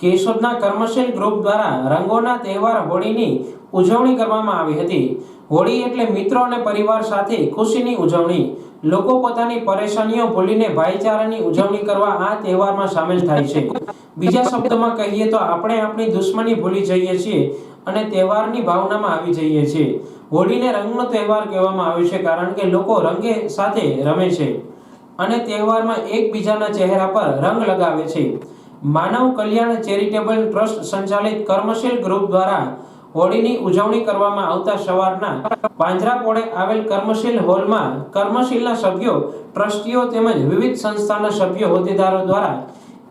કેશોદના કર્મશીલ group દ્વારા રંગોના તહેવાર હોળીની ઉજવણી કરવામાં આવી હતી। હોળી એટલે મિત્રો અને પરિવાર સાથે ખુશીની ઉજવણી। લોકો પોતાની પરેશાનીઓ ભૂલીને ભાઈચારાની ઉજવણી કરવા આ તહેવારમાં સામેલ થાય છે। બીજા શબ્દોમાં કહીએ તો આપણે આપણી દુશ્મની ભૂલી જઈએ છીએ અને તહેવારની ભાવનામાં આવી જઈએ છીએ। હોળીને રંગનો તહેવાર કહેવામાં આવે છે કારણ કે લોકો રંગે સાથે રમે છે અને તહેવારમાં એકબીજાના ચહેરા પર રંગ લગાવે છે। માનવ કલ્યાણ ચેરિટેબલ ટ્રસ્ટ સંચાલિત કર્મશીલ ગ્રુપ દ્વારા હોળીની ઉજવણી કરવામાં આવતા સવારના પાંજરાપોળે આવેલ કર્મશીલ હોલમાં કર્મશીલના સભ્યો, ટ્રસ્ટીઓ તેમજ વિવિધ સંસ્થાના સભ્યો હોદ્દેદારો દ્વારા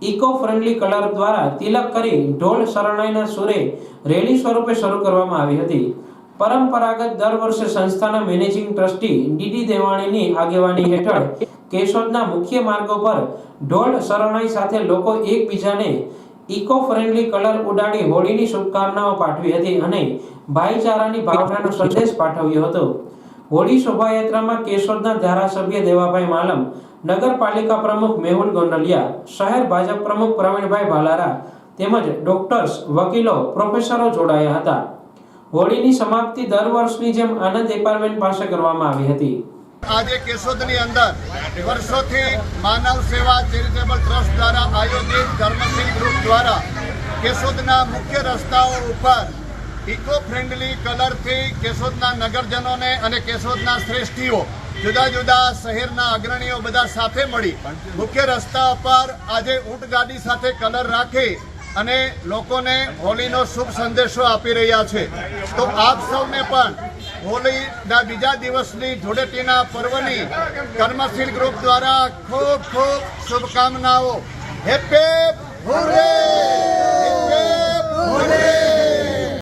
ઇકો ફ્રેન્ડલી કલર દ્વારા તિલક કરી ઢોલ શરણાઈના સુરે રેલી સ્વરૂપે શરૂ કરવામાં આવી હતી। પરંપરાગત દર વર્ષે સંસ્થાના મેનેજિંગ ટ્રસ્ટી ડીડી દેવાણીની આગેવાની હેઠળ કેશોદના મુખ્ય માર્ગો પર ઢોલ શરણાઈ સાથે લોકો એકબીજાને ઇકો ફ્રેન્ડલી કલર ઉડાડી હોળીની શુભકામનાઓ પાઠવી હતી અને ભાઈચારાની ભાવનાનો સંદેશ પાઠવ્યો હતો। હોળી શોભાયાત્રામાં કેશોદના ધારાસભ્ય દેવાભાઈ માલમ, નગરપાલિકા પ્રમુખ મેહુલ ગોંડલિયા, શહેર ભાજપ પ્રમુખ પ્રવીણભાઈ ભાલારા તેમજ ડોક્ટર્સ, વકીલો, પ્રોફેસરો જોડાયા હતા। હોળીની સમાપ્તિ દર વર્ષની જેમ આનંદ એપાર્ટમેન્ટ પાસે કરવામાં આવી હતી। આજે કેશોદની અંદર વર્ષોથી માનવ સેવા ચેરિટેબલ ટ્રસ્ટ દ્વારા આયોજિત કર્મશીલ ગ્રુપ દ્વારા કેશોદના મુખ્ય રસ્તાઓ ઉપર ઇકો ફ્રેન્ડલી કલરથી કેશોદના નગરજનોને અને કેશોદના શ્રેષ્ઠીઓ, જુદા જુદા શહેરના અગ્રણીઓ બધા સાથે મળી મુખ્ય રસ્તા પર આજે ઊંટગાડી સાથે કલર રાખી અને લોકોને હોળીનો શુભ સંદેશો આપી રહ્યા છે। તો આપ સૌને પણ હોળીના બીજા દિવસની ધૂળેટીના પર્વની કર્મશીલ ગ્રુપ દ્વારા ખૂબ ખૂબ શુભકામનાઓ। હેપી હોળી।